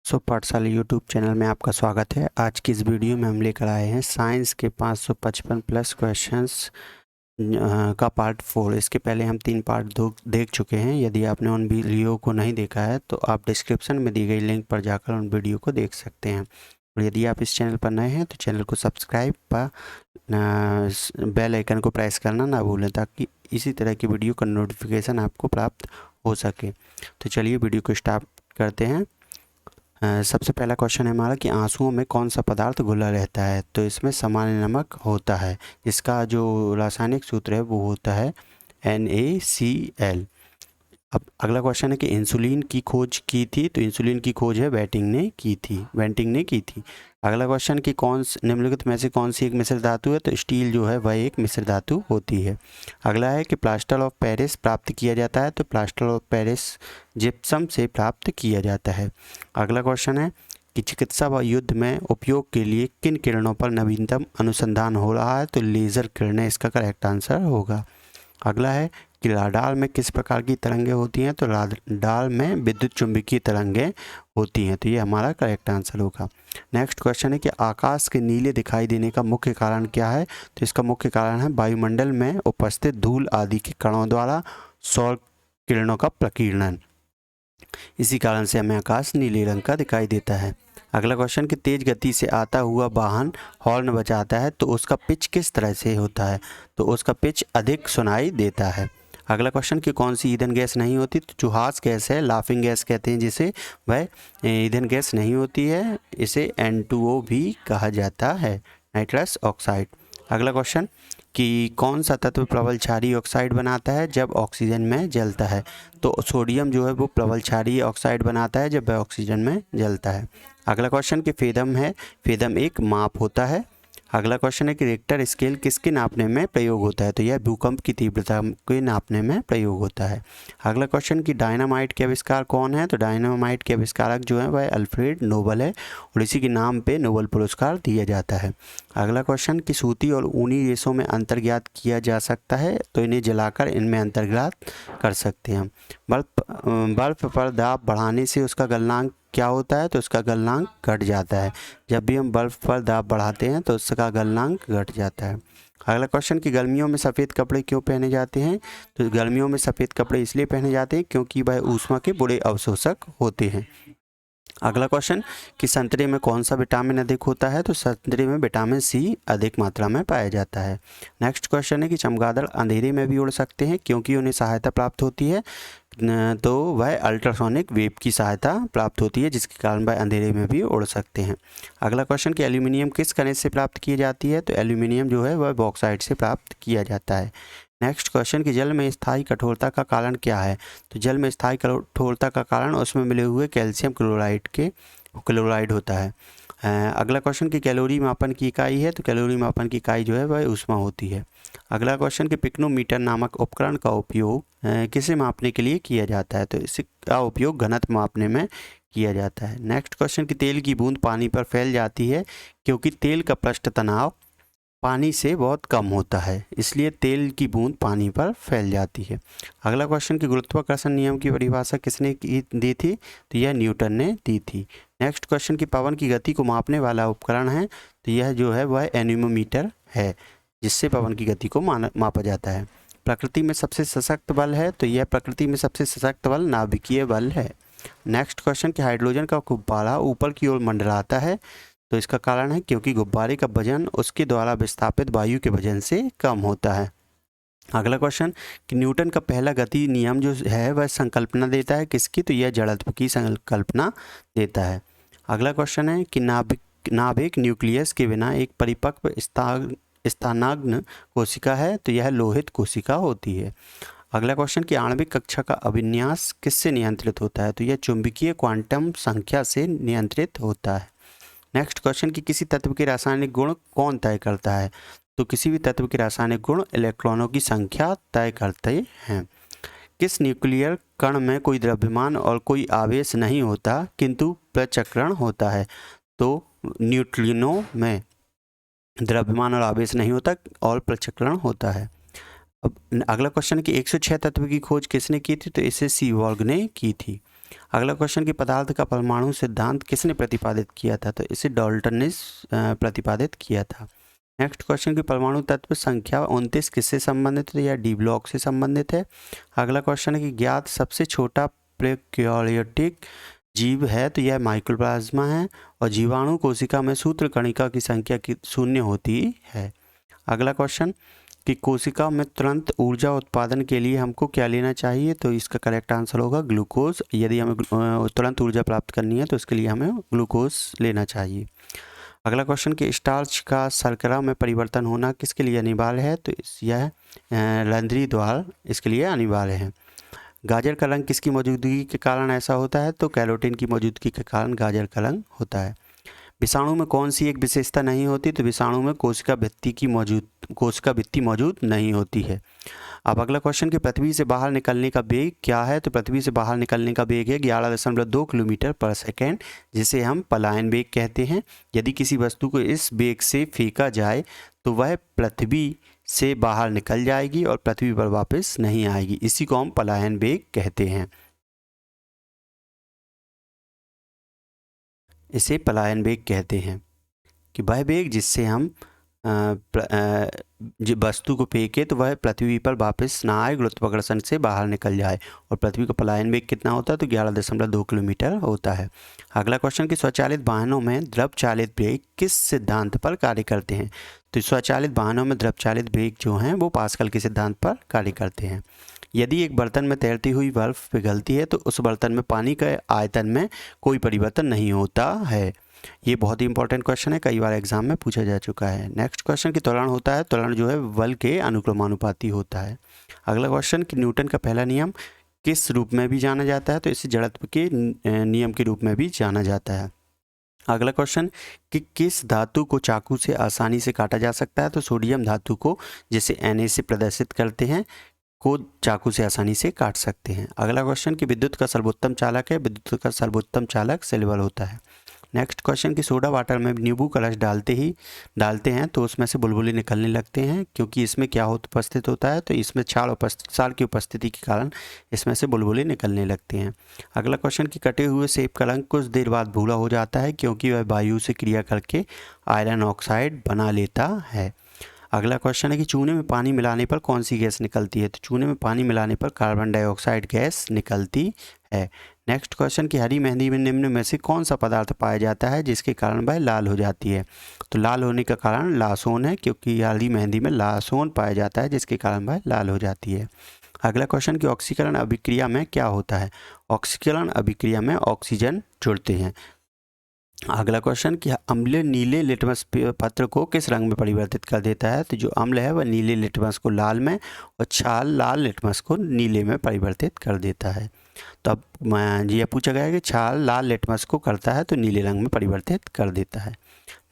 पाठशाला YouTube channel में आपका स्वागत है। आज की इस वीडियो में हम लेकर आए हैं साइंस के 555 प्लस क्वेश्चंस का पार्ट 4। इसके पहले हम 3 पार्ट देख चुके हैं। यदि आपने उन वीडियो को नहीं देखा है तो आप डिस्क्रिप्शन में दी गई लिंक पर जाकर उन वीडियो को देख सकते हैं। और यदि आप इस चैनल पर नए हैं तो चैनल को सब्सक्राइब पर बेल आइकन को प्रेस करना ना भूलें, ताकि इसी तरह की वीडियो का नोटिफिकेशन आपको प्राप्त हो सके। तो चलिए वीडियो को स्टार्ट करते हैं। सबसे पहला क्वेश्चन है हमारा कि आंसुओं में कौन सा पदार्थ घुला रहता है। तो इसमें सामान्य नमक होता है, इसका जो रासायनिक सूत्र है वो होता है NaCl। अब अगला क्वेश्चन है कि इंसुलिन की खोज की थी। तो इंसुलिन की खोज है वेंटिंग ने की थी। अगला क्वेश्चन कि निम्नलिखित में से कौन सी एक मिश्र धातु है। तो स्टील जो है वह एक मिश्र धातु होती है। अगला है कि प्लास्टर ऑफ पेरिस प्राप्त किया जाता है। तो प्लास्टर ऑफ पेरिस जिप्सम से प्राप्त किया जाता है। अगला क्वेश्चन है कि चिकित्सा व युद्ध में उपयोग के लिए किन किरणों पर नवीनतम अनुसंधान हो रहा है। तो लेज़र किरणें इसका करेक्ट आंसर होगा। अगला है कि राडार में किस प्रकार की तरंगें होती हैं। तो राडार में विद्युत चुंबकीय तरंगें होती हैं। तो ये हमारा करेक्ट आंसर होगा। नेक्स्ट क्वेश्चन है कि आकाश के नीले दिखाई देने का मुख्य कारण क्या है। तो इसका मुख्य कारण है वायुमंडल में उपस्थित धूल आदि के कणों द्वारा सौर किरणों का प्रकीर्णन। इसी कारण से हमें आकाश नीले रंग का दिखाई देता है। अगला क्वेश्चन कि तेज गति से आता हुआ वाहन हॉर्न बजाता है तो उसका पिच किस तरह से होता है। तो उसका पिच अधिक सुनाई देता है। अगला क्वेश्चन कि कौन सी ईंधन गैस नहीं होती। तो जुहास गैस है, लाफिंग गैस कहते हैं जिसे, वह ईंधन गैस नहीं होती है। इसे N2O भी कहा जाता है, नाइट्रस ऑक्साइड। अगला क्वेश्चन कि कौन सा तत्व प्रबल क्षारीय ऑक्साइड बनाता है जब ऑक्सीजन में जलता है। तो सोडियम जो है वो प्रबल क्षारीय ऑक्साइड बनाता है जब वह ऑक्सीजन में जलता है। अगला क्वेश्चन कि फेदम है, फेदम एक माप होता है। अगला क्वेश्चन है कि रिक्टर स्केल किसके नापने में प्रयोग होता है। तो यह भूकंप की तीव्रता के नापने में प्रयोग होता है। अगला क्वेश्चन कि डायनामाइट के आविष्कार कौन है। तो डायनामाइट के आविष्कारक जो है वह अल्फ्रेड नोबल है और इसी के नाम पे नोबल पुरस्कार दिया जाता है। अगला क्वेश्चन कि सूती और ऊनी रेशों में अंतर ज्ञात किया जा सकता है। तो इन्हें जलाकर इनमें अंतर ज्ञात कर सकते हैं। बर्फ पर दाब बढ़ाने से उसका गलनांक क्या होता है। तो उसका गलनांक घट जाता है। जब भी हम बर्फ पर दाब बढ़ाते हैं तो उसका गलनांक घट जाता है। अगला क्वेश्चन कि गर्मियों में सफ़ेद कपड़े क्यों पहने जाते हैं। तो गर्मियों में सफ़ेद कपड़े इसलिए पहने जाते हैं क्योंकि वह ऊष्मा के बुरे अवशोषक होते हैं। अगला क्वेश्चन कि संतरे में कौन सा विटामिन अधिक होता है। तो संतरे में विटामिन सी अधिक मात्रा में पाया जाता है। नेक्स्ट क्वेश्चन है कि चमगादड़ अंधेरे में भी उड़ सकते हैं क्योंकि उन्हें सहायता प्राप्त होती है। तो वह अल्ट्रासोनिक वेव की सहायता प्राप्त होती है, जिसके कारण वह अंधेरे में भी उड़ सकते हैं। अगला क्वेश्चन कि एल्यूमिनियम किस खनिज से प्राप्त की जाती है। तो एल्यूमिनियम जो है वह बॉक्साइट से प्राप्त किया जाता है। नेक्स्ट क्वेश्चन कि जल में स्थायी कठोरता का कारण क्या है। तो जल में स्थायी कठोरता का कारण उसमें मिले हुए कैल्शियम क्लोराइड होता है। अगला क्वेश्चन कि कैलोरी मापन की इकाई है। तो कैलोरी मापन की इकाई जो है वह ऊष्मा होती है। अगला क्वेश्चन कि पिक्नोमीटर नामक उपकरण का उपयोग किसे मापने के लिए किया जाता है। तो इसका उपयोग घनत्व मापने में किया जाता है। नेक्स्ट क्वेश्चन कि तेल की बूंद पानी पर फैल जाती है क्योंकि तेल का पृष्ठ तनाव पानी से बहुत कम होता है, इसलिए तेल की बूंद पानी पर फैल जाती है। अगला क्वेश्चन कि गुरुत्वाकर्षण नियम की परिभाषा किसने दी थी। तो यह न्यूटन ने दी थी। नेक्स्ट क्वेश्चन कि पवन की गति को मापने वाला उपकरण है। तो यह जो है वह एनीमोमीटर है, जिससे पवन की गति को मापा जाता है। प्रकृति में सबसे सशक्त बल है। तो यह प्रकृति में सबसे सशक्त बल नाभिकीय बल है। नेक्स्ट क्वेश्चन कि हाइड्रोजन का गुब्बारा ऊपर की ओर मंडराता है। तो इसका कारण है क्योंकि गुब्बारे का वजन उसके द्वारा विस्थापित वायु के वजन से कम होता है। अगला क्वेश्चन कि न्यूटन का पहला गति नियम जो है वह संकल्पना देता है किसकी। तो यह जड़त्व की संकल्पना देता है। अगला क्वेश्चन है कि नाभिक न्यूक्लियस के बिना एक परिपक्व स्थानाग्न कोशिका है। तो यह लोहित कोशिका होती है। अगला क्वेश्चन कि आणविक कक्षा का अभिन्यास किससे नियंत्रित होता है। तो यह चुंबकीय क्वांटम संख्या से नियंत्रित होता है। नेक्स्ट क्वेश्चन कि किसी तत्व के रासायनिक गुण कौन तय करता है। तो किसी भी तत्व के रासायनिक गुण इलेक्ट्रॉनों की संख्या तय करते हैं। किस न्यूक्लियर कण में कोई द्रव्यमान और कोई आवेश नहीं होता किंतु प्रचक्रण होता है। तो न्यूट्रिनो में द्रव्यमान और आवेश नहीं होता और प्रचक्रण होता है। अब अगला क्वेश्चन है कि 106 तत्व की खोज किसने की थी। तो इसे सीवॉल्ग ने की थी। अगला क्वेश्चन कि पदार्थ का परमाणु सिद्धांत किसने प्रतिपादित किया था, तो इसे डाल्टन ने प्रतिपादित किया था। नेक्स्ट क्वेश्चन कि परमाणु तत्व संख्या 29 किससे संबंधित है, या डी ब्लॉक से संबंधित है। अगला क्वेश्चन है कि ज्ञात सबसे छोटा प्रोकैरियोटिक जीव है, तो यह माइक्रोप्लाज्मा है, और जीवाणु कोशिका में सूत्र कणिका की संख्या की 0 होती है। अगला क्वेश्चन कि कोशिका में तुरंत ऊर्जा उत्पादन के लिए हमको क्या लेना चाहिए, तो इसका करेक्ट आंसर होगा ग्लूकोज। यदि हमें तुरंत ऊर्जा प्राप्त करनी है तो इसके लिए हमें ग्लूकोज लेना चाहिए। अगला क्वेश्चन कि स्टार्च का शर्करा में परिवर्तन होना किसके लिए अनिवार्य है, तो यह रंध्री द्वार इसके लिए अनिवार्य है। गाजर का रंग किसकी मौजूदगी के कारण ऐसा होता है, तो कैरोटीन की मौजूदगी के कारण गाजर का रंग होता है। विषाणु में कौन सी एक विशेषता नहीं होती, तो विषाणु में कोशिका भित्ति मौजूद नहीं होती है। अब अगला क्वेश्चन कि पृथ्वी से बाहर निकलने का वेग क्या है, तो पृथ्वी से बाहर निकलने का वेग है 11.2 किलोमीटर पर सेकेंड, जिसे हम पलायन वेग कहते हैं। यदि किसी वस्तु को इस वेग से फेंका जाए तो वह पृथ्वी से बाहर निकल जाएगी और पृथ्वी पर वापस नहीं आएगी। इसी को हम पलायन वेग कहते हैं। इसे पलायन वेग कहते हैं कि वह वेग जिससे हम वस्तु को फेंके तो वह पृथ्वी पर वापस ना आए, गुरुत्वाकर्षण से बाहर निकल जाए। और पृथ्वी का पलायन वेग कितना होता है, तो 11.2 किलोमीटर होता है। अगला क्वेश्चन कि स्वचालित वाहनों में द्रव चालित ब्रेक किस सिद्धांत पर कार्य करते हैं, तो स्वचालित वाहनों में द्रव चालित ब्रेक जो हैं वो पास्कल के सिद्धांत पर कार्य करते हैं। यदि एक बर्तन में तैरती हुई बर्फ पिघलती है तो उस बर्तन में पानी के आयतन में कोई परिवर्तन नहीं होता है। ये बहुत ही इंपॉर्टेंट क्वेश्चन है, कई बार एग्जाम में पूछा जा चुका है। नेक्स्ट क्वेश्चन कि त्वरण होता है, त्वरण जो है बल के अनुक्रमानुपाती होता है। अगला क्वेश्चन कि न्यूटन का पहला नियम किस रूप में भी जाना जाता है, तो इसे जड़त्व के नियम के रूप में भी जाना जाता है। अगला क्वेश्चन कि किस धातु को चाकू से आसानी से काटा जा सकता है, तो सोडियम धातु को, जिसे Na से प्रदर्शित करते हैं, को चाकू से आसानी से काट सकते हैं। अगला क्वेश्चन कि विद्युत का सर्वोत्तम चालक है, विद्युत का सर्वोत्तम चालक सिल्वर होता है। नेक्स्ट क्वेश्चन कि सोडा वाटर में नींबू का रस डालते हैं तो उसमें से बुलबुले निकलने लगते हैं, क्योंकि इसमें क्या उपस्थित होता है, तो इसमें क्षार की उपस्थिति के कारण इसमें से बुलबुले निकलने लगते हैं। अगला क्वेश्चन कि कटे हुए सेब का रंग कुछ देर बाद भूरा हो जाता है, क्योंकि वह वायु से क्रिया करके आयरन ऑक्साइड बना लेता है। अगला क्वेश्चन है कि चूने में पानी मिलाने पर कौन सी गैस निकलती है, तो चूने में पानी मिलाने पर कार्बन डाइऑक्साइड गैस निकलती है। नेक्स्ट क्वेश्चन कि हरी मेहंदी में निम्न में से कौन सा पदार्थ पाया जाता है जिसके कारण वह लाल हो जाती है, तो लाल होने का कारण लासोन है, क्योंकि हरी मेहंदी में लासोन पाया जाता है जिसके कारण वह लाल हो जाती है। अगला क्वेश्चन कि ऑक्सीकरण अभिक्रिया में क्या होता है, ऑक्सीकरण अभिक्रिया में ऑक्सीजन जुड़ते हैं। अगला क्वेश्चन कि अम्ल नीले लिटमस पत्र को किस रंग में परिवर्तित कर देता है, तो जो अम्ल है वह नीले लिटमस को लाल में और छाल लाल लिटमस को नीले में परिवर्तित कर देता है। तो अब ये पूछा गया है कि छाल लाल लिटमस को करता है तो नीले रंग में परिवर्तित कर देता है।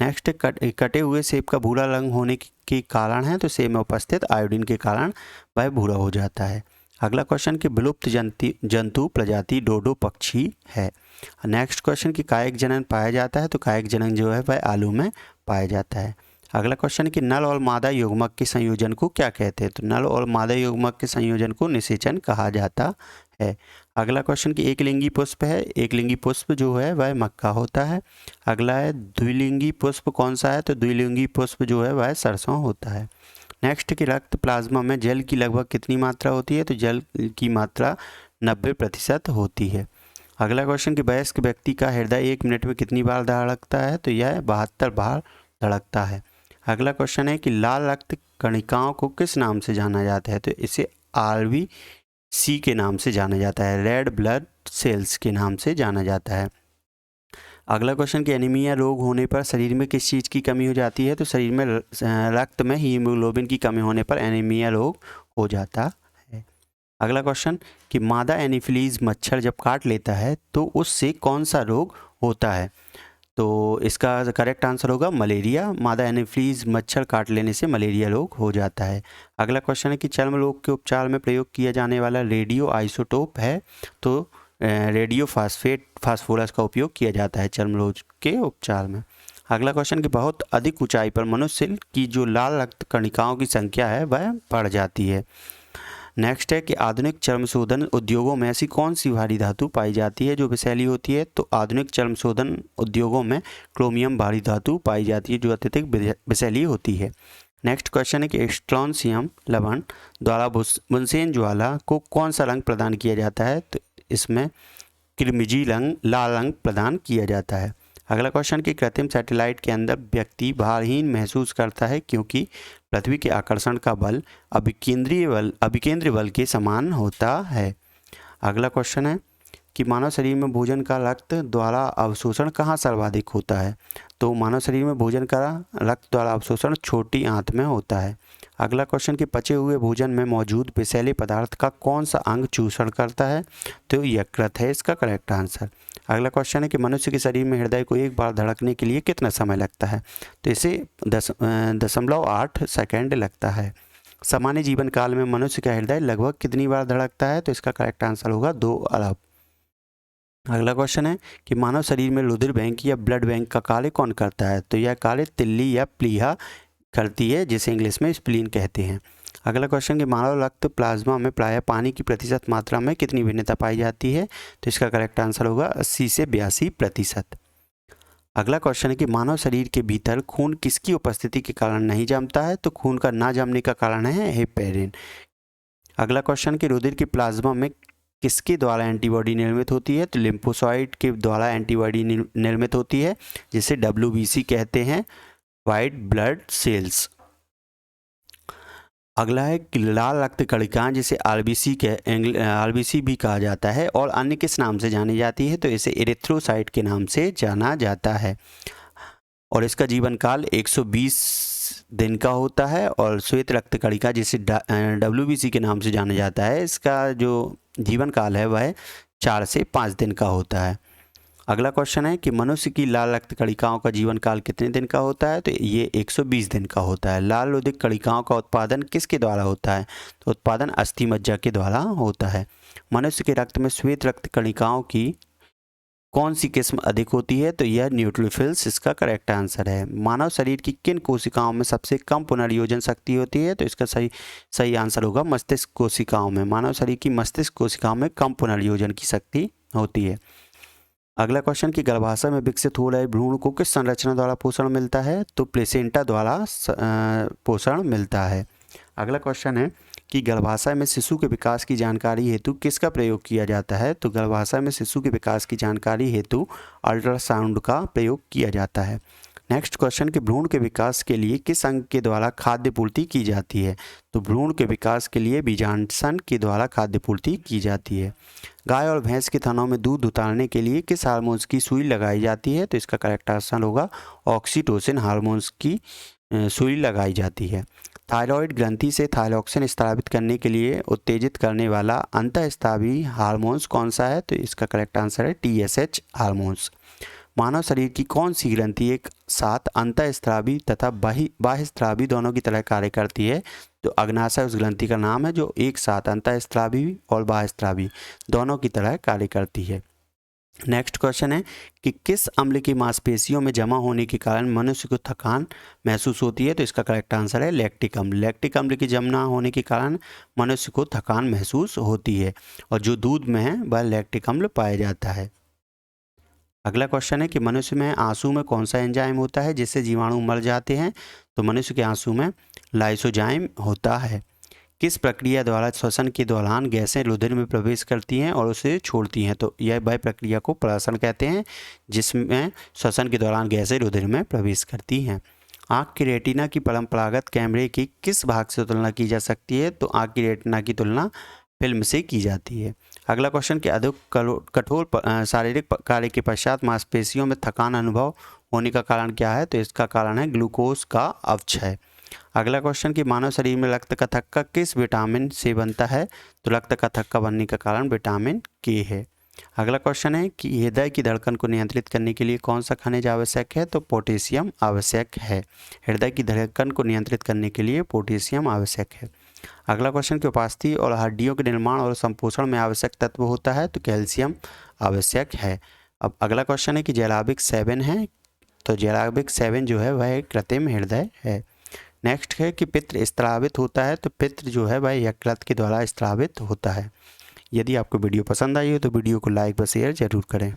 नेक्स्ट कटे हुए सेब का भूरा रंग होने के कारण है, तो सेब में उपस्थित आयोडीन के कारण वह भूरा हो जाता है। अगला क्वेश्चन कि विलुप्त जंतु प्रजाति डोडो पक्षी है। नेक्स्ट क्वेश्चन कि कायिक जनन पाया जाता है, तो कायिक जनन जो है वह आलू में पाया जाता है। अगला क्वेश्चन कि नल और मादा युग्मक के संयोजन को क्या कहते हैं, तो नल और मादा युग्मक के संयोजन को निषेचन कहा जाता है। अगला क्वेश्चन कि एक लिंगी पुष्प है, एक लिंगी पुष्प जो है वह मक्का होता है। अगला है द्विलिंगी पुष्प कौन सा है, तो द्विलिंगी पुष्प जो है वह सरसों होता है। नेक्स्ट कि रक्त प्लाज्मा में जल की लगभग कितनी मात्रा होती है, तो जल की मात्रा 90% होती है। अगला क्वेश्चन कि वयस्क व्यक्ति का हृदय 1 मिनट में कितनी बार धड़कता है, तो यह 72 बार धड़कता है। अगला क्वेश्चन है कि लाल रक्त कणिकाओं को किस नाम से जाना जाता है, तो इसे RBC के नाम से जाना जाता है, रेड ब्लड सेल्स के नाम से जाना जाता है। अगला क्वेश्चन कि एनीमिया रोग होने पर शरीर में किस चीज़ की कमी हो जाती है, तो शरीर में रक्त में हीमोग्लोबिन की कमी होने पर एनीमिया रोग हो जाता है। अगला क्वेश्चन कि मादा एनीफिलीज मच्छर जब काट लेता है तो उससे कौन सा रोग होता है, तो इसका करेक्ट आंसर होगा मलेरिया। मादा एनीफिलीज मच्छर काट लेने से मलेरिया रोग हो जाता है। अगला क्वेश्चन है कि चर्म रोग के उपचार में प्रयोग किया जाने वाला रेडियो आइसोटोप है, तो रेडियो फास्फोरस का उपयोग किया जाता है चर्म रोग के उपचार में। अगला क्वेश्चन कि बहुत अधिक ऊंचाई पर मनुष्य की जो लाल रक्त कणिकाओं की संख्या है वह बढ़ जाती है। नेक्स्ट है कि आधुनिक चर्म शोधन उद्योगों में ऐसी कौन सी भारी धातु पाई जाती है जो विषैली होती है? तो आधुनिक चर्म शोधन उद्योगों में क्रोमियम भारी धातु पाई जाती है जो अत्यधिक विषैली होती है। नेक्स्ट क्वेश्चन है कि स्ट्रोंशियम लवण द्वारा बुनसेन ज्वाला को कौन सा रंग प्रदान किया जाता है? तो इसमें किरमिजी रंग, लाल रंग प्रदान किया जाता है। अगला क्वेश्चन कि कृत्रिम सैटेलाइट के अंदर व्यक्ति भारहीन महसूस करता है क्योंकि पृथ्वी के आकर्षण का बल अभिकेंद्रीय बल के समान होता है। अगला क्वेश्चन है कि मानव शरीर में भोजन का रक्त द्वारा अवशोषण कहाँ सर्वाधिक होता है? तो मानव शरीर में भोजन का रक्त द्वारा अवशोषण छोटी आंत में होता है। अगला क्वेश्चन कि पचे हुए भोजन में मौजूद विषैले पदार्थ का कौन सा अंग चूषण करता है? तो यकृत है इसका करेक्ट आंसर। अगला क्वेश्चन है कि मनुष्य के शरीर में हृदय को एक बार धड़कने के लिए कितना समय लगता है? तो इसे 0.8 सेकेंड लगता है। सामान्य जीवन काल में मनुष्य का हृदय लगभग कितनी बार धड़कता है? तो इसका करेक्ट आंसर होगा 2 अरब। अगला क्वेश्चन है कि मानव शरीर में रुधिर बैंक या ब्लड बैंक का कार्य कौन करता है? तो यह कार्य तिल्ली या प्लीहा करती है जिसे इंग्लिश में स्प्लीन कहते हैं। अगला क्वेश्चन कि मानव रक्त प्लाज्मा में प्रायः पानी की प्रतिशत मात्रा में कितनी भिन्नता पाई जाती है? तो इसका करेक्ट आंसर होगा 80 से 82%। अगला क्वेश्चन है कि मानव शरीर के भीतर खून किसकी उपस्थिति के कारण नहीं जमता है? तो खून का ना जमने का कारण है हेपेरिन। अगला क्वेश्चन कि रुधिर के प्लाज्मा में किसके द्वारा एंटीबॉडी निर्मित होती है? तो लिम्फोसाइट के द्वारा एंटीबॉडी निर्मित होती है जिसे WBC कहते हैं, वाइट ब्लड सेल्स। अगला है कि लाल रक्त कणिकाएं जिसे RBC भी कहा जाता है और अन्य किस नाम से जानी जाती है? तो इसे एरिथ्रोसाइट के नाम से जाना जाता है और इसका जीवन काल 120 दिन का होता है। और श्वेत रक्त कणिका जिसे WBC के नाम से जाना जाता है, इसका जो जीवन काल है वह 4 से 5 दिन का होता है। अगला क्वेश्चन है कि मनुष्य की लाल रक्त कणिकाओं का जीवन काल कितने दिन का होता है? तो ये 120 दिन का होता है। लाल रुधिर कणिकाओं का उत्पादन किसके द्वारा होता है? तो उत्पादन अस्थि मज्जा के द्वारा होता है। मनुष्य के रक्त में श्वेत रक्त कणिकाओं की कौन सी किस्म अधिक होती है? तो यह न्यूट्रोफिल्स इसका करेक्ट आंसर है। मानव शरीर की किन कोशिकाओं में सबसे कम पुनर्योजन शक्ति होती है? तो इसका सही आंसर होगा मस्तिष्क कोशिकाओं में। मानव शरीर की मस्तिष्क कोशिकाओं में कम पुनर्योजन की शक्ति होती है। अगला क्वेश्चन कि गर्भाशय में विकसित हो रहे भ्रूण को किस संरचना द्वारा पोषण मिलता है? तो प्लेसेंटा द्वारा पोषण मिलता है। अगला क्वेश्चन है कि गर्भाशय में शिशु के विकास की जानकारी हेतु किसका प्रयोग किया जाता है? तो गर्भाशय में शिशु के विकास की जानकारी हेतु अल्ट्रासाउंड का प्रयोग किया जाता है। नेक्स्ट क्वेश्चन कि भ्रूण के विकास के लिए किस अंग के द्वारा खाद्य पूर्ति की जाती है? तो भ्रूण के विकास के लिए बीजांडसन के द्वारा खाद्य पूर्ति की जाती है। गाय और भैंस के थनों में दूध उतारने के लिए किस हार्मोन्स की सुई लगाई जाती है? तो इसका करेक्ट आंसर होगा ऑक्सीटोसिन हार्मोन्स की सुई लगाई जाती है। थायराइड ग्रंथि से थायरॉक्सिन स्रावित करने के लिए उत्तेजित करने वाला अंतःस्रावी हार्मोन्स कौन सा है? तो इसका करेक्ट आंसर है TSH हार्मोन्स। मानव शरीर की कौन सी ग्रंथि एक साथ अंतःस्रावी तथा बाह्यस्रावी दोनों की तरह कार्य करती है? तो अग्नाशय उस ग्रंथि का नाम है जो एक साथ अंतःस्रावी और बाह्यस्रावी दोनों की तरह कार्य करती है। नेक्स्ट क्वेश्चन है कि किस अम्ल की मांसपेशियों में जमा होने के कारण मनुष्य को थकान महसूस होती है? तो इसका करेक्ट आंसर है लैक्टिक अम्ल। लैक्टिक अम्ल की जमा होने के कारण मनुष्य को थकान महसूस होती है और जो दूध में है वह लैक्टिक अम्ल पाया जाता है। अगला क्वेश्चन है कि मनुष्य में आंसू में कौन सा एंजाइम होता है जिससे जीवाणु मर जाते हैं? तो मनुष्य के आंसू में लाइसोजाइम होता है। किस प्रक्रिया द्वारा श्वसन के दौरान गैसें रुधिर में प्रवेश करती हैं और उसे छोड़ती हैं? तो यह वह प्रक्रिया को प्रसन कहते हैं जिसमें श्वसन के दौरान गैसें रुधिर में प्रवेश करती हैं। आँख की रेटिना की परंपरागत कैमरे की किस भाग से तुलना की जा सकती है? तो आँख की रेटिना की तुलना फिल्म से की जाती है। अगला क्वेश्चन कि अधिक कठोर शारीरिक कार्य के पश्चात मांसपेशियों में थकान अनुभव होने का कारण क्या है? तो इसका कारण है ग्लूकोज का अपक्षय। अगला क्वेश्चन कि मानव शरीर में रक्त का थक्का किस विटामिन से बनता है? तो रक्त का थक्का बनने का कारण विटामिन के है। अगला क्वेश्चन है कि हृदय की धड़कन को नियंत्रित करने के लिए कौन सा खनिज आवश्यक है? तो पोटेशियम आवश्यक है। हृदय की धड़कन को नियंत्रित करने के लिए पोटेशियम आवश्यक है। अगला क्वेश्चन कि उपास्थि और हड्डियों के निर्माण और संपोषण में आवश्यक तत्व होता है? तो कैल्शियम आवश्यक है। अब अगला क्वेश्चन है कि जैलाबिक 7 है, तो जैलाबिक 7 जो है वह एक कृत्रिम हृदय है। नेक्स्ट है कि पितृ स्त्रावित होता है, तो पितृ जो है वह यकृत के द्वारा स्त्रावित होता है। यदि आपको वीडियो पसंद आई हो तो वीडियो को लाइक व शेयर जरूर करें।